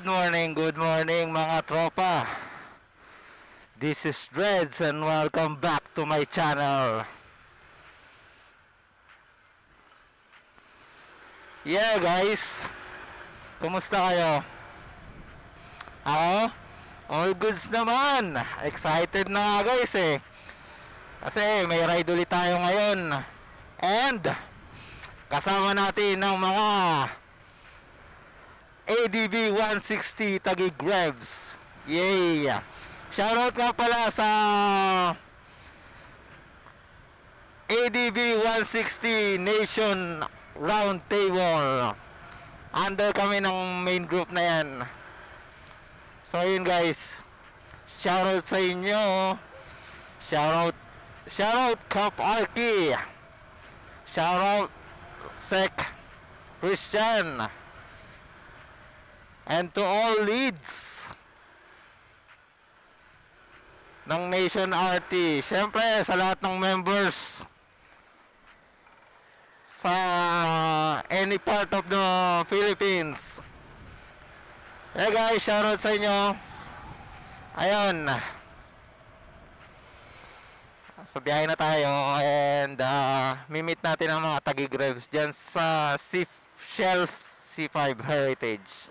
good morning mga tropa. This is Dreads and welcome back to my channel. Yeah guys, kumusta kayo? Ako? All goods naman. Excited na nga guys eh. Kasi may ride ulit tayo ngayon. And kasama natin ng mga ADV 160 Taguig Revs. Yay! Shoutout nga pala sa ADV 160 Nation Roundtable. Under kami ng main group na yan. So yun guys, shoutout sa inyo. Shoutout Cap Arky. Shoutout Sec Christian. And to all leads ng Nation RT. Siyempre sa lahat ng members sa any part of the Philippines. Yeah guys, shoutout sa inyo. Ayun, so biyahe na tayo. And mimit natin ang mga Taguig Revs dyan sa Shell C5 Heritage.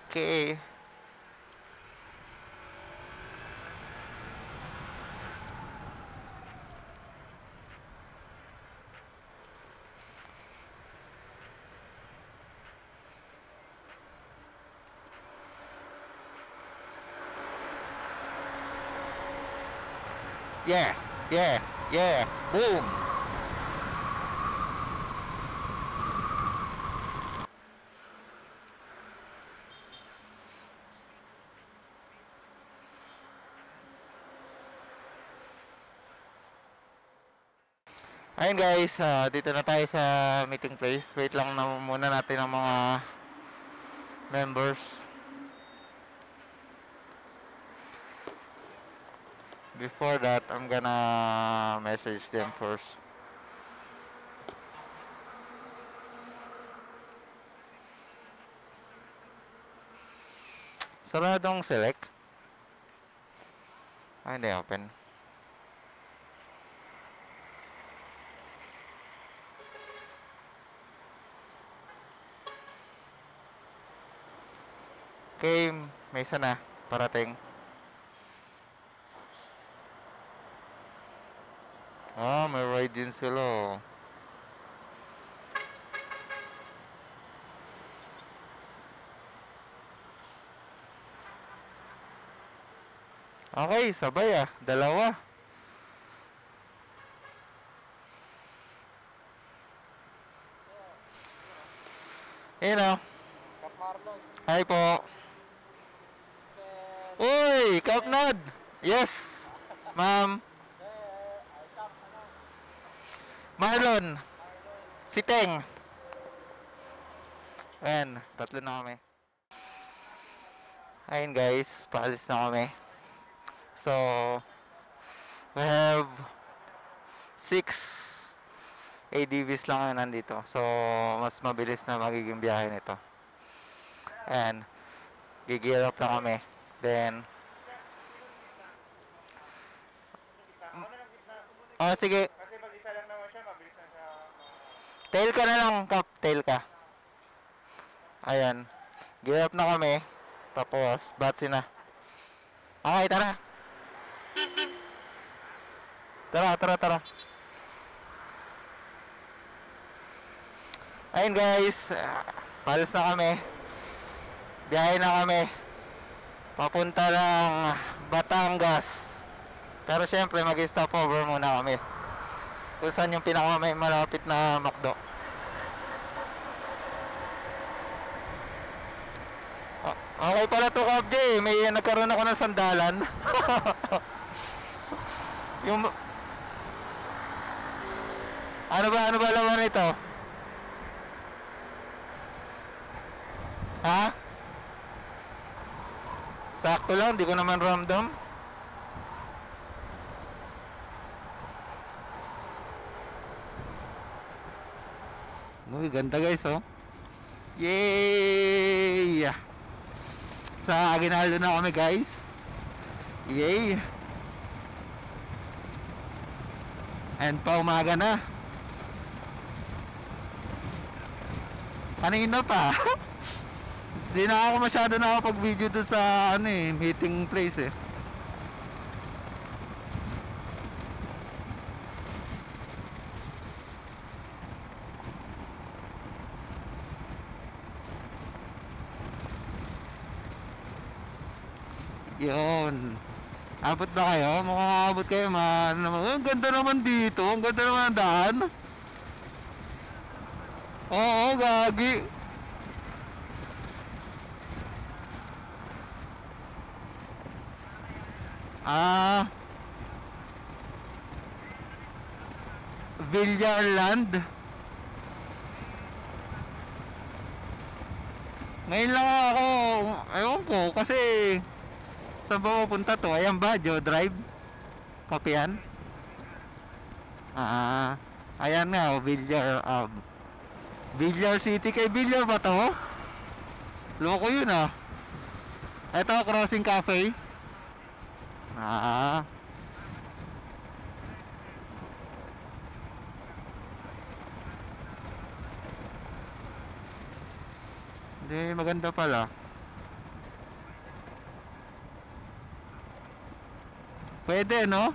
Okay. Yeah. Boom. Ayun guys, dito na tayo sa meeting place. Wait lang na muna natin ang mga members. Before that, I'm gonna message them first. Saradong select. Hindi open. Okay, may isa na parating. May ride din sila. Okay, sabay dalawa. Ayun Hi po. Uy, Kapnod! Yes, ma'am. Marlon. Si Teng. Ayan, tatlo na kami. Ayun guys, paalis na kami. So, we have 6 ADVs lang na nandito. So, mas mabilis na magiging biyahe nito. Ayan, gigil up na kami. Then, sige. Kasi pag isa lang naman siya, mabilis na siya. Tail ka na lang, Kap. Tail ka. Ayan. Gear up na kami. Tapos, batsi na. Okay, tara. Tara. Ayun guys. Palis na kami. Biyahe na kami. Papunta ng Batangas. Pero syempre mag-stop over muna kami kung saan yung pinaka may malapit na McDo. Okay pala to Kap J, may nagkaroon ako ng sandalan. Yung ano ba laman ito? Ha? Sakto lang, di ko naman ramdam. Uy, ganda guys, oh. Yay! Sa Aguinaldo na kami, guys. Yay! And pa umaga na. Kanina pa. Di na ako masyado nakapag-video doon sa meeting place eh. Yun. Abot ba kayo? Mukhang abot kayo man. Ang ganda naman dito. Ang ganda naman ang daan. Oo, gagi. Villarland. Ngayon lang ako, ewan ko, kasi saan ba mapunta to? Ayan ba, Joe Drive? Kapian? Ayan nga, Villar City. Kay Villar ba to? Loko yun ah. Ito, Crossing Cafe. Hindi, maganda pala. Pwede, no?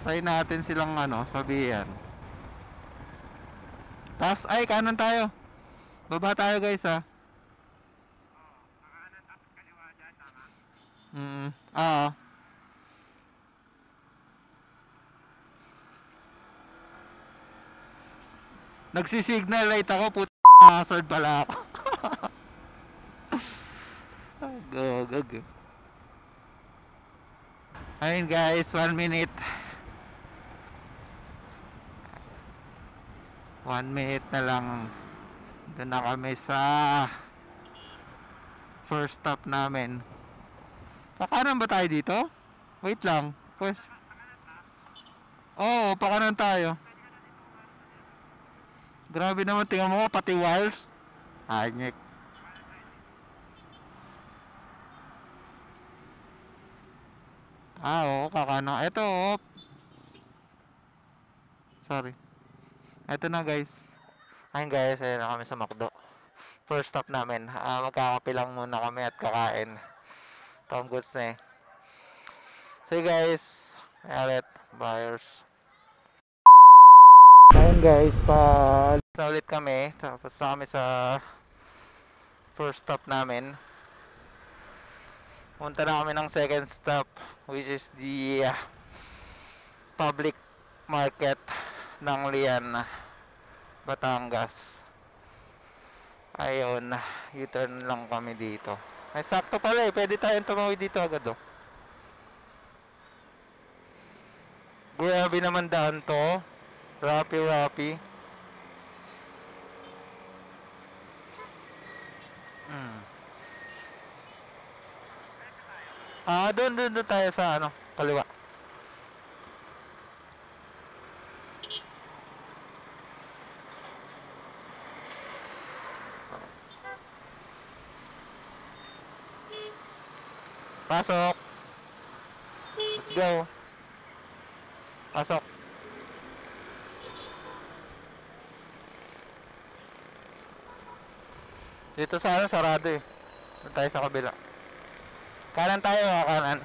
Try natin silang sabihan. Tapos, ay, kanan tayo. Baba tayo, guys, ha. Kanan tapos kaliwa dyan, tama? Oo. Nagsisignal light ako, puto hazard pala ako. Go. Ayun guys, 1 minute. 1 minute na lang. Doon na kami sa first stop namin. Pakanan ba tayo dito? Wait lang. Pues. Oo, pakanan tayo. Grabe naman, tingnan mo pati wires. Anyek. Oo, kakana. Ito, oh. Sorry. Ito na, guys. Ayun, guys. Ayun na kami sa McDo. First stop namin. Magkakape lang muna kami at kakain. Tom Goods na eh. So, guys. Ulit. Buyers. Ayun, guys. Ulit kami. Tapos na kami sa first stop namin. Punta na kami ng second stop, which is the public market ng Lian, Batangas. Ayun, U-turn lang kami dito. Ay, sakto pala eh, pwede tayong tumawid dito agad oh. Grabe naman daan to. Rapi. Doon tayo sa kaliwa. Pasok. Let's go. Pasok. Dito sa sarado eh. Doon tayo sa kabila. Kanan tayo, kanan.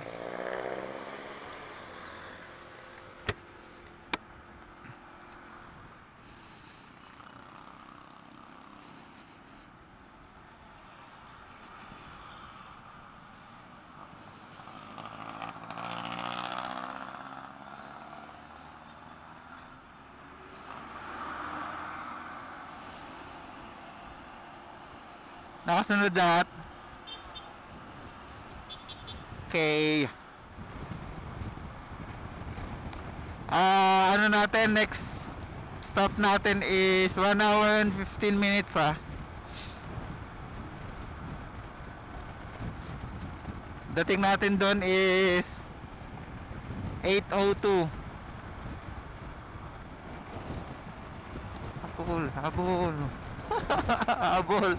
Nakasunod lahat. Okay. Natin, next stop natin is 1 hour and 15 minutes Dating natin doon is 8:02. Habol, habol. Habol.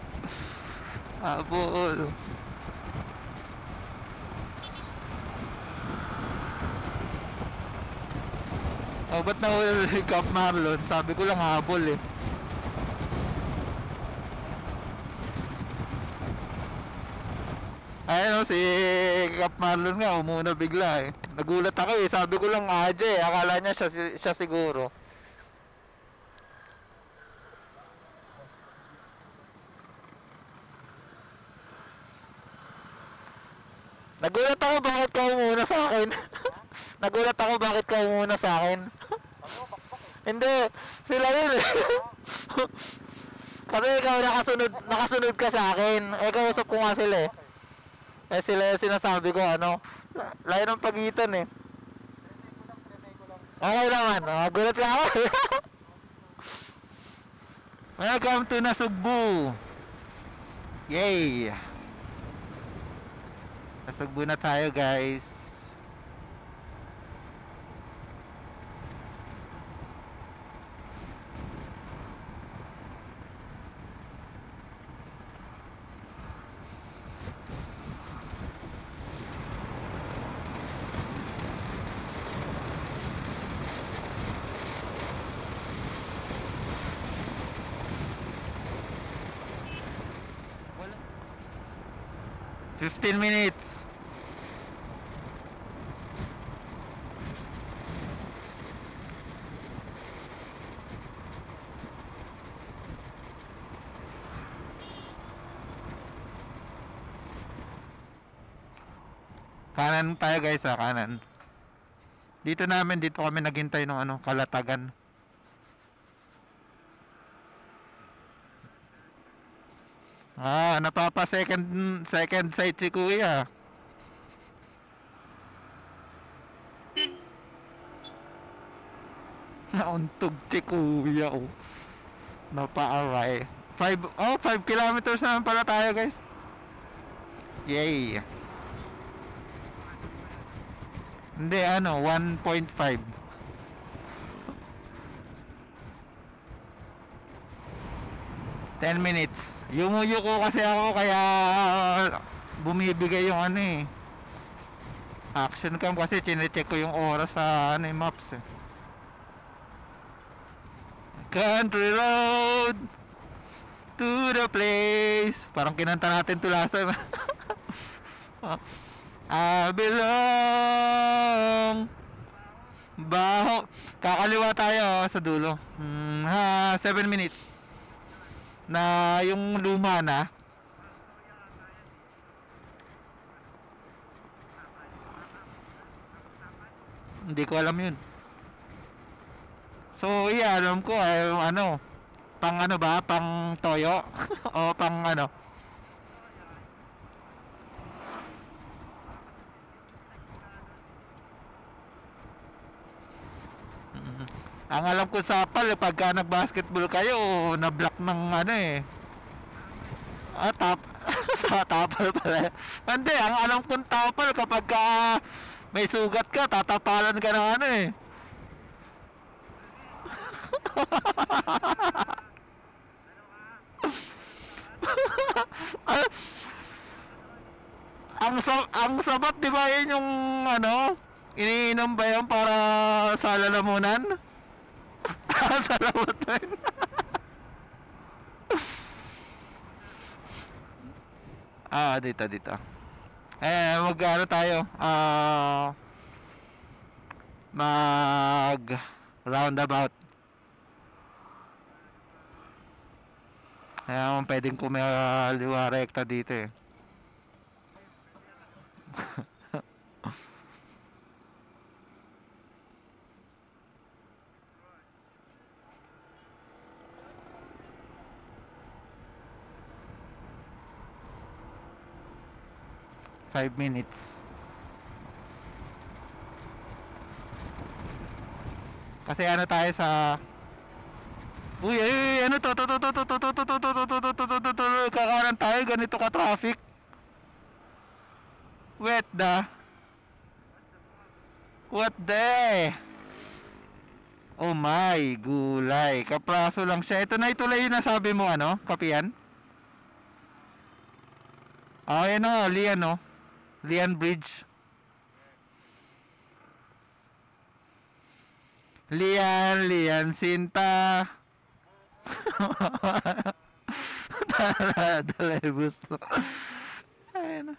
Habol. Oh, ba't nahuli Cap Marlon? Sabi ko lang habol eh. Ayun si Cap Marlon nga umuna bigla eh. Nagulat ako eh. Sabi ko lang AJ eh. Akala niya siya siguro. Nagulat ako bakit ka umuna sa akin. Nagulat ako bakit ka umuna sa akin. Hindi, sila yun eh. Kasi ikaw nakasunod ka sa akin. Eh kausap ko nga sila eh. Eh sila yung sinasabi ko ano. Layo ng pagitan eh. Okay naman, gulat lang ako. Welcome to Nasugbu. Yay. Nasugbu na tayo guys. Wala. 15 minutes. Kanan tayo guys kanan. Dito kami naghintay ng ano, Kalatagan. Napapa second sight si Kuya. Nauntog si Kuya oh. Napaaray. 5 kilometers naman pala tayo guys. Yay. Hindi 1.5. Ten minutes. Yumuyo ko kasi ako kaya bumibigay yung action cam kasi chinecheck ko yung oras sa maps eh. Country road to the place. Parang kinanta natin to last time. I belong. Baho. Kakaliwa tayo sa dulo. 7 minutes. Na yung luma na. Hindi ko alam yun. So, alam ko pang ba? Pang toyo? O pang Ang alam ko sa PAL, pagka nag-basketball kayo, na-block ng sa tapal pala. Hindi, ang alam kong tapal kapag may sugat ka, tatapalan ka ng ang sabat, di ba yun yung iniinom ba yun para sa lalamunan? Sa lalamunan. Dito. Tayo. Mag roundabout. Pwedeng kumaliwa rekta dito eh. Five minutes. Kasi tayo sa Uy, kakanan tayo, ganito ka traffic. What the? Oh my, gulay. Kapraso lang siya. Ito na ituloy yung nasabi mo, ano? Kapian? Yan na nga, Lian, no? Lian Bridge. Lian Sinta. Dalebus to. Ayun na.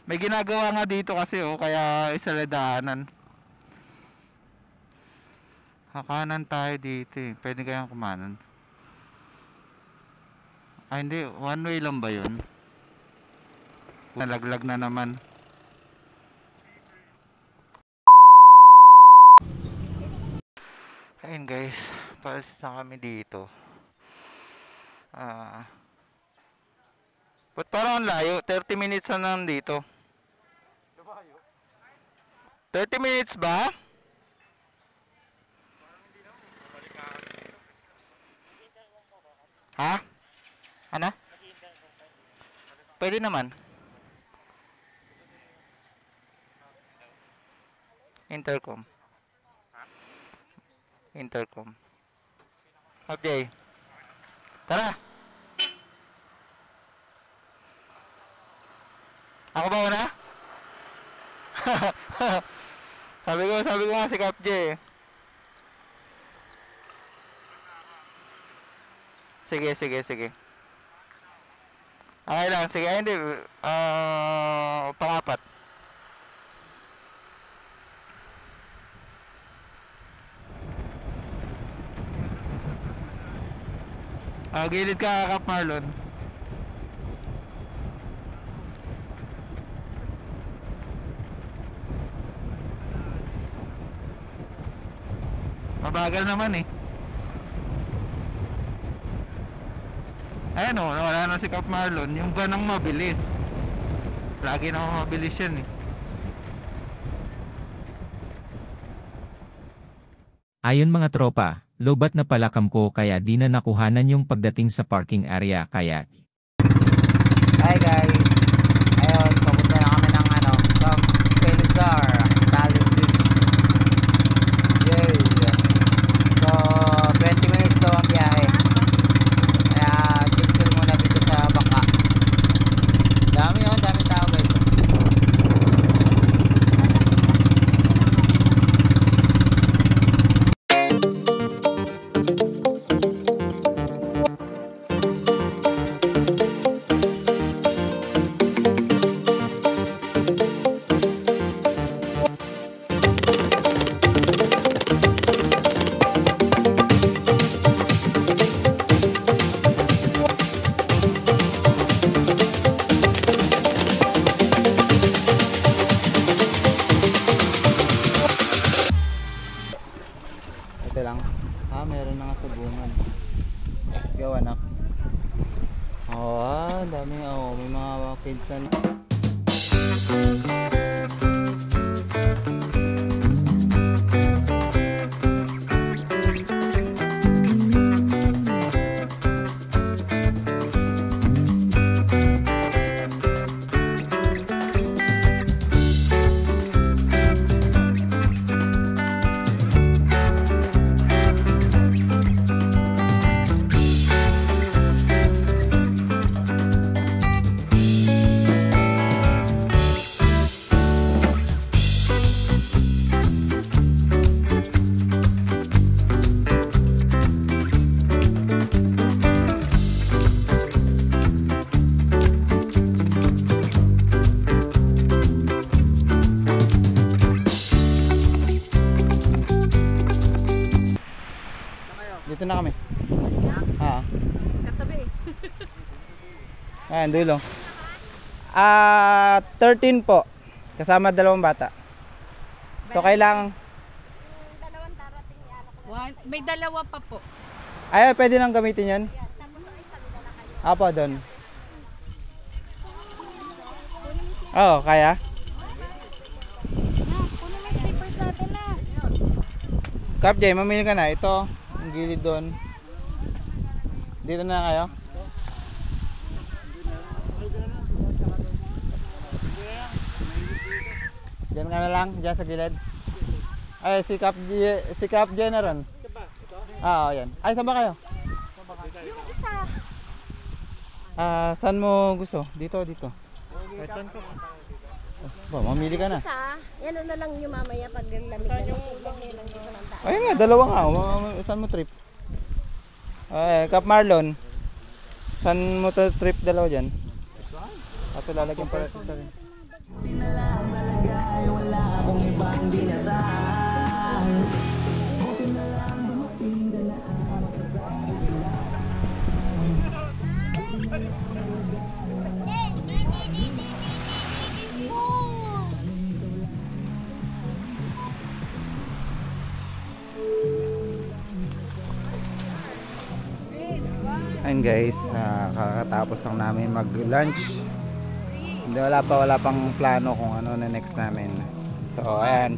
May ginagawa nga dito kasi kaya isa na daanan. Kakanan tayo dito eh. Pwede kayang kumanan. Hindi, one way lang ba yun? Nalaglag na naman. Ayun guys, paalis na kami dito. Ba't parang ang layo? 30 minutes na nandito. 30 minutes ba? Ha? Ano? Pwede naman. Intercom. Okay. Tara. Ako ba una? Sabi ko nga si Cap J. Sige. Okay lang, sige, hindi. Pangapat. Gilid ka, Kap Marlon. Mabagal naman eh. Ayan wala na si Kap Marlon. Yung van ang mabilis. Lagi na mabilis yan eh. Ayon mga tropa, lobat na palakam ko kaya di na nakuhanan yung pagdating sa parking area kaya. Hi guys. Ayun, papunta na kami ng from Felizar, Tallinn Beach. Yay. So, 20 minutes daw ang biyahe. Kaya, chill muna dito sa bangka. Dami tao guys. Ito lang. Meron na nga sa bungan. Gawa na. Dami. May mga kids na. Dito na kami. Katabi. Ayan, dulo. 13 po. Kasama 2 bata. So, kailangan... Dalawang darating yan. May dalawa pa po. Ay, pwede nang gamitin yun? Tapos ang isa nila kayo. Apo, doon. Oo, kaya? Kunin mo yung slippers natin na. Cap J, mamili ka na. Ito, ang gilid doon. Dito na kayo? Diyan ka na lang, diyan sa gilid. Ay, si Cap General. Oo, yan. Ay, saan ba kayo? Yung isa. Saan mo gusto? Dito. Mamili ka na. Isa. Yan na lang yung mamaya pag lamig na lang. Lang dito ng daan. Ayun nga, dalawa nga. Saan mo trip? Ay, Cap Marlon. Saan mo trip dalawa dyan? Ato lalagyan para sa rin. Ayun guys, kakatapos lang namin mag-lunch. Wala pang plano kung ano na next namin. So ayan,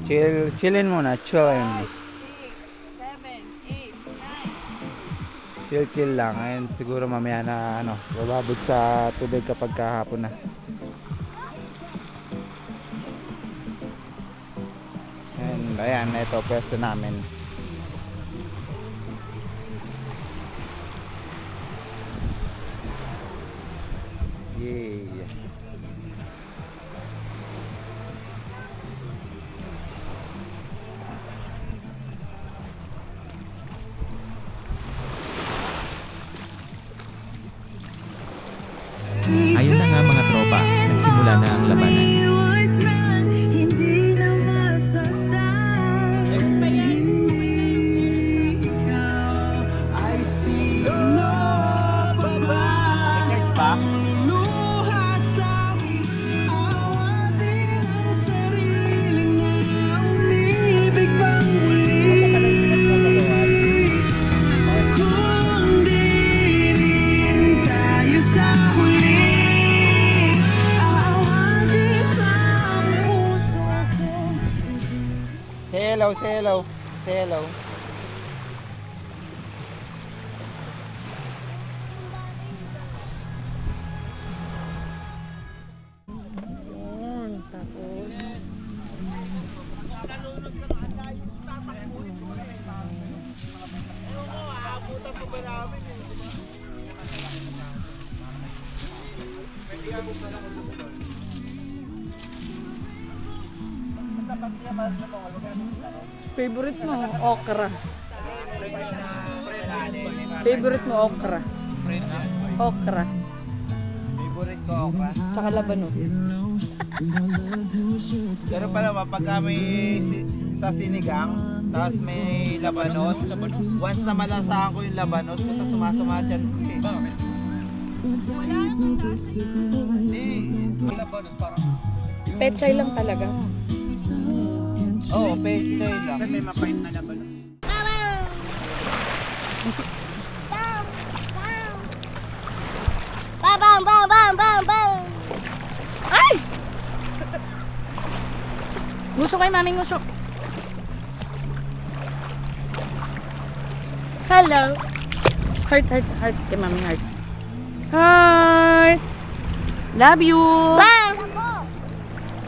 chillin muna, chillin. 7, 8, 9. Chill lang. Ayun, siguro mamaya na bababod sa tubig kapag kahapon na. And ayan, ito pwesto namin. Yay. Ayun na nga mga tropa, nagsimula na ang labanan. Say hello. Say hello. Tapos. Favorite mo, okra. Favorite mo, okra. Okra. Favorite ko okra. Tsaka labanos. Pero pala pagka may sa sinigang, tapos may labanos, once na malasahan ko yung labanos, puta sumasama dyan ko eh. Pechay lang talaga. Oo, pechay lang. May mapait na labanos. Bang bang bang bang bang. Ay! Gusto kay maming gusto. Hello. Heart. Kay maming heart. Heart. Love you. Bang ako.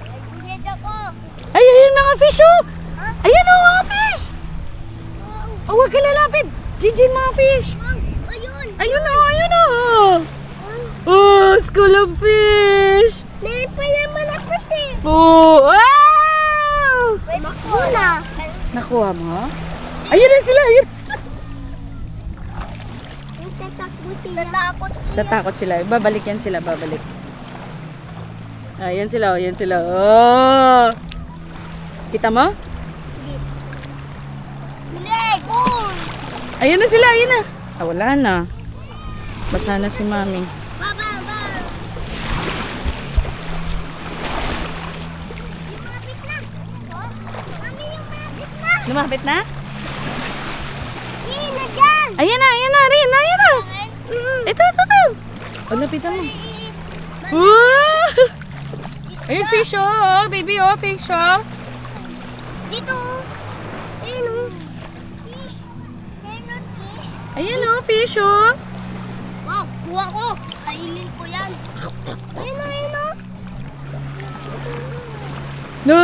Nagbinyed ako. Ay, ayun mga fish oh. Ayan oh, mga fish. Oh, huwag ka lalapit. Gigi mga fish. Ayun. Ayun oh. Oh, school of fish. Meron pa naman ako siya. Oh, wow. Pwede ko na. Nakuha mo? Ayun na sila. Tatakot sila. Babalik yan sila, babalik. Ayan sila, ayan sila. Oh! Kita mo? Ayun na sila, ayun na. Ah, wala na. Basa na si mami. Lumapit na? Ayan na, Rin, ayan na. Ito. Oh, lapitan mo. Wow! Ayun, fish oh, baby oh, fish oh. Dito. Ayun o. Fish. Meron fish. Ayan oh, fish oh. Wow, kuha ko. Kainin ko yan. Ayun o. No!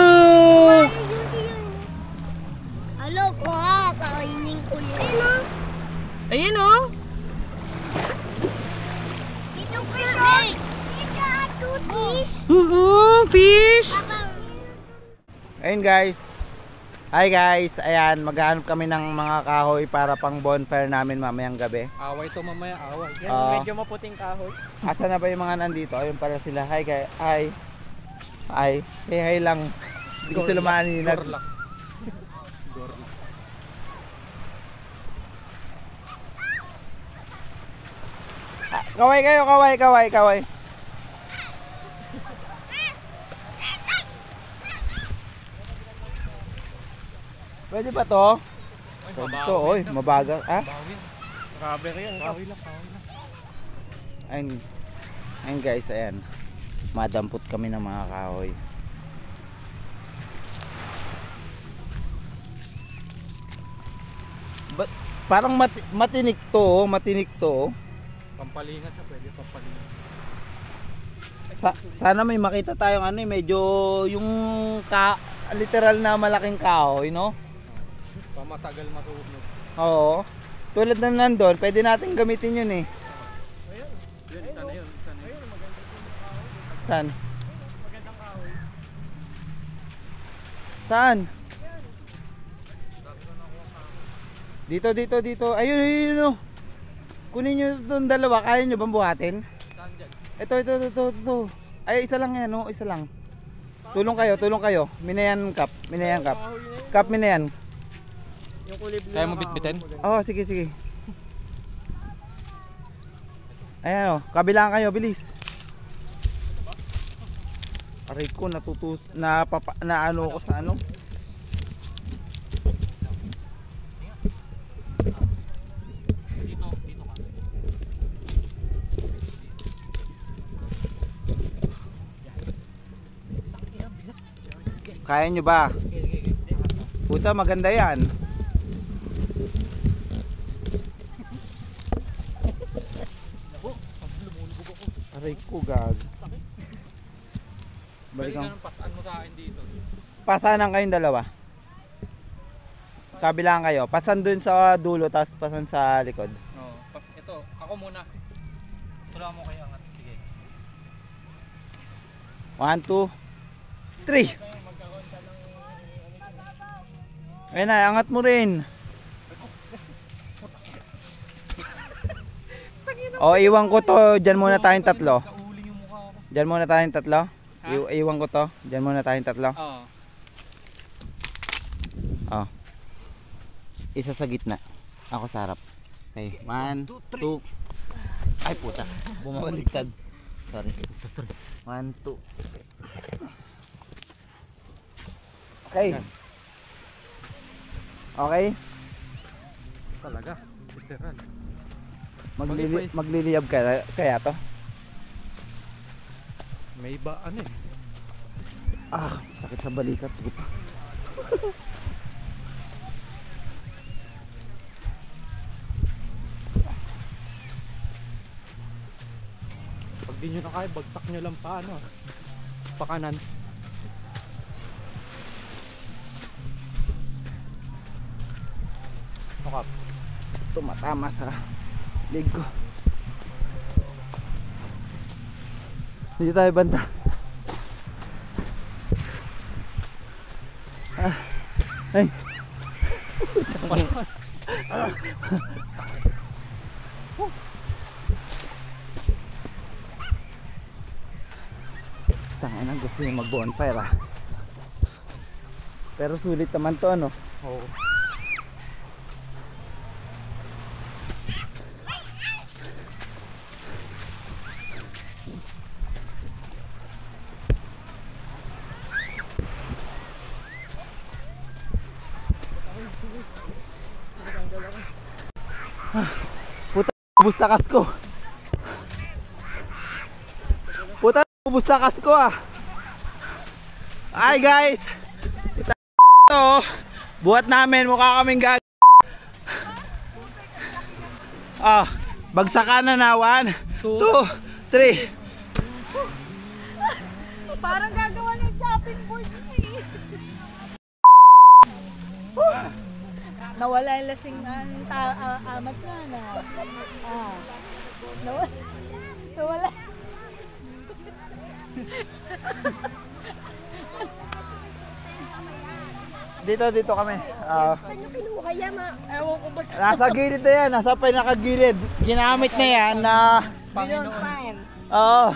Ayun oh. Fish. Ayun guys. Hi guys. Ayan, maghahanap kami ng mga kahoy para pang bonfire namin mamayang gabi. Away to mamaya, away. Yan, Oo. medyo maputing kahoy. Asa na ba yung mga nandito? Ayun pala sila. Hi guys. Hi. Hi. Say hi lang. Hindi ko sila maaninag. Kaway kayo, kaway. Pwede ba to? Pwede to, oy, mabagal. Ah? Grabe ka yan, kahoy lang. Ayun guys, ayan. Madampot kami ng mga kahoy. Parang matinik to, Pampalingat na, pwede pampalingat. Sana may makita tayong medyo yung literal na malaking kahoy, no? Pamatagal matunog. Oo. Tulad ng nandun, pwede natin gamitin yun eh. Yun, isa na yun. Saan? Saan? Dito. Ayun, no. Kunin nyo itong dalawa. Kaya nyo bang buhatin? Saan dyan? Ito. Ay, isa lang yan, no? Isa lang. Tulong kayo. Minayan kap. Kap, minayan. Yung kulay blue. Kaya mo bitbitin? Oo, sige. Ayan, kabilang kayo, bilis. Aray ko, na ano ko sa ano. Dito ka. Kaya nyo ba? Puta, maganda yan. Aray ko, gag. Pwede Balikan. ganun, pasaan mo sa akin dito. Pasanan kayong dalawa. Kabilang kayo. Pasan dun sa dulo, tapos pasan sa likod. Oo, ito, ako muna. Tulungan mo kayo angat. Sige. 1, 2, 3. Ayun na, angat mo rin. O, iwan ko to. Diyan muna tayong tatlo. Kauling yung mukha ko. Diyan muna tayong tatlo. Iwan ko to. Diyan muna tayong tatlo. Oo. Oh. Isa sa gitna. Ako sa harap. Okay. 1, 2. Ay puta. Bumabaliktad. Sorry. 1, 2. Okay. Okay. Talaga, literal. Magliliyab kaya to? May iba ano eh. Ah, sakit sa balikat. Puta. Pag di nyo na kaya, bagsak nyo lang pa ano. Pakanan. Nakap. Tumatama sa leg ko. Dito tayo banda. Ay. Tangina, gusto niya mag-bonfire ah. Pero sulit naman to ano. Oo. Ubus sa kasko. Puta, ubus sa kasko ah. Hi guys. Ito, buhat namin, mukha kaming gag. Ah, bagsakan na 1, 2, 3. Parang gagawa ng chopping board eh. Nawala yung lasing ang amat nga na. Nawala. Dito kami. Saan yung kinuha yan, ma? Ewan ko ba sa Nasa gilid na yan, nasa pinakagilid. Ginamit na yan na... Panginoon. Oo.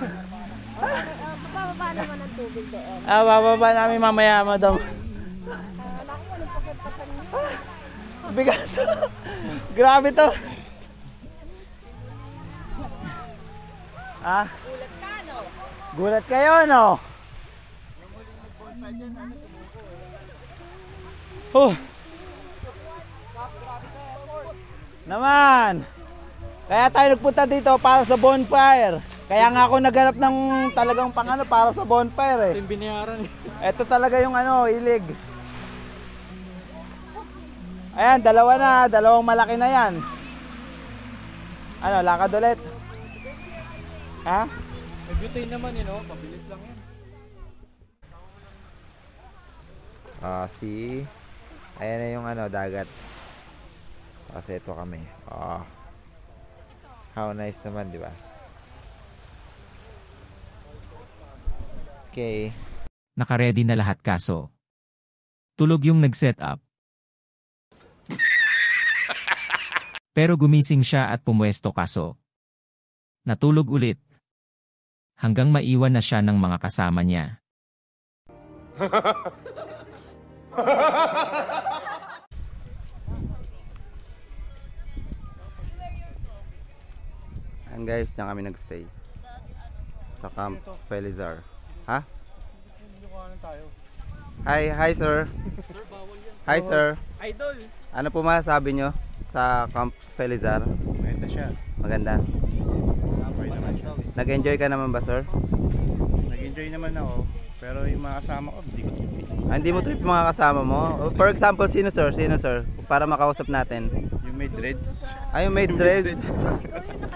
Bababa naman ang tubig doon. Bababa namin mamaya, madam. Naku, anong pasan niyo? Bigat. Grabe to. Gulat ka, no? Gulat kayo, no? Naman. Kaya tayo nagpunta dito para sa bonfire. Kaya nga ako naghanap ng talagang pangano para sa bonfire eh. Binayaran. Ito talaga yung hilig. Ayan, dalawang malaki na yan. Ano, lakad ulit? Ha? Butane naman yun, oh. Pabilis lang yan. See? Ayan na yung dagat. Kasi ito kami. How nice naman, di ba? Okay. Nakaredy na lahat kaso. Tulog yung nag-set up. Pero gumising siya at pumuesto kaso. Natulog ulit. Hanggang maiwan na siya ng mga kasama niya. And guys, diyan kami nagstay. Sa Camp Felizar. Ha? Hi sir. Hi sir. Idol. Ano po masasabi nyo sa Camp Felizar? Maganda siya. Maganda. Okay naman siya. Nag-enjoy ka naman ba sir? Nag-enjoy naman ako. Pero yung mga kasama ko, hindi ko trip. Hindi mo trip yung mga kasama mo? For example, sino sir? Para makausap natin. Yung may dreads. Ay, yung may dread.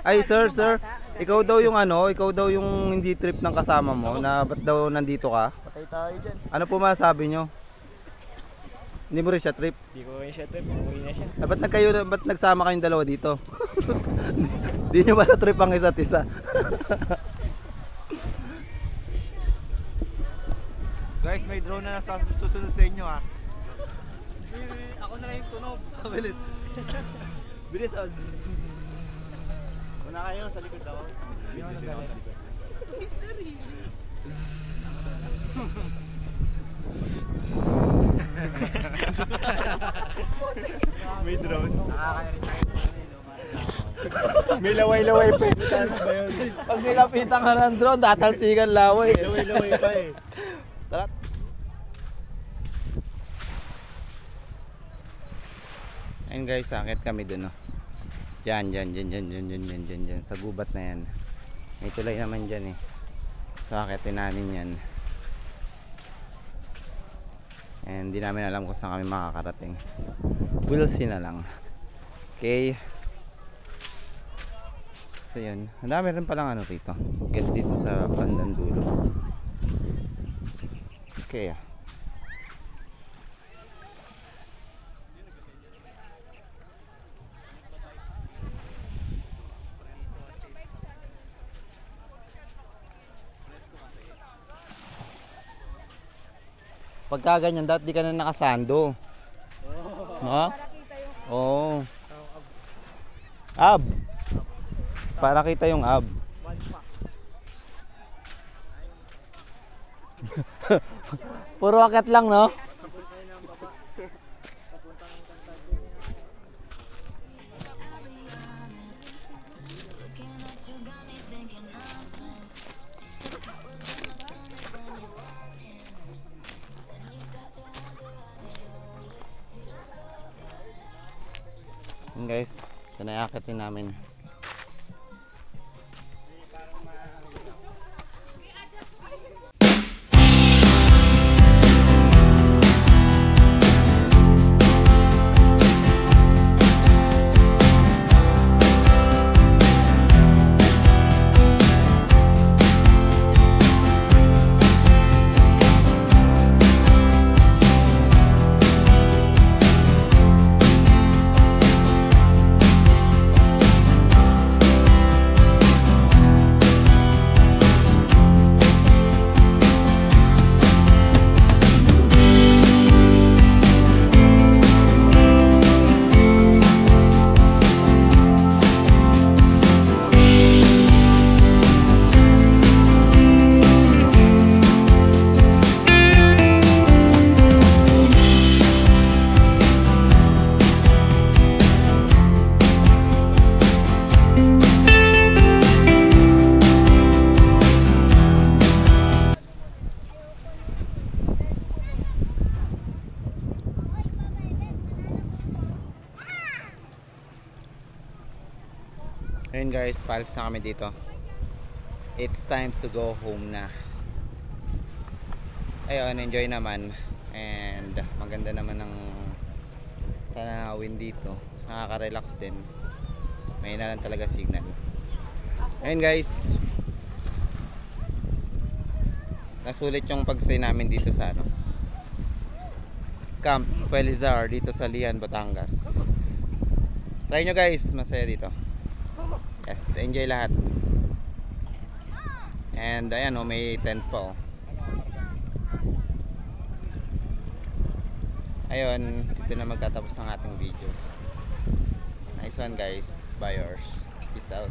Ay, sir. Ikaw daw yung hindi trip ng kasama mo na ba't daw nandito ka? Patay tayo dyan. Ano po masasabi nyo? Hindi mo rin siya trip? Hindi ko rin siya trip. Umuwi na siya. Ba't nagsama kayong dalawa dito? Hindi nyo ba na trip ang isa't isa? Guys, may drone na susunod sa inyo, ha? Ako na lang yung tunog. Bilis. Bilis. Una kayo, sa likod ako. Hindi ako nagalit. May drone. Nakakayarin tayo. May laway-laway pa. Pag nilapitan ka ng drone, tatalsikan laway. Laway pa eh. Tara. Ayun guys, sakit kami dun, no. Diyan. Sa gubat na yan. May tulay naman dyan eh. Sakitin namin yan. And di namin alam kung saan kami makakarating. We'll see na lang. Okay. So yun. Ang dami rin palang rito. Guess dito sa bandang dulo. Okay ah. Pagka ganyan, dapat di ka na nakasando. Ha? Oo. Ab. Para kita yung ab. Puro akyat lang, no? Yun guys, ito na iakitin namin. Ayun guys, paalis na kami dito. It's time to go home na. Ayun, enjoy naman. And maganda naman ang tanawin dito. Nakaka-relax din. May na lang talaga signal. Ayun guys. Nasulit yung pagstay namin dito sa Camp Felizar dito sa Lian, Batangas. Try nyo guys, masaya dito. Yes, enjoy lahat. And ayan may tent pa Ayun, dito na magtatapos ang ating video. Nice one guys, buyers. Peace out.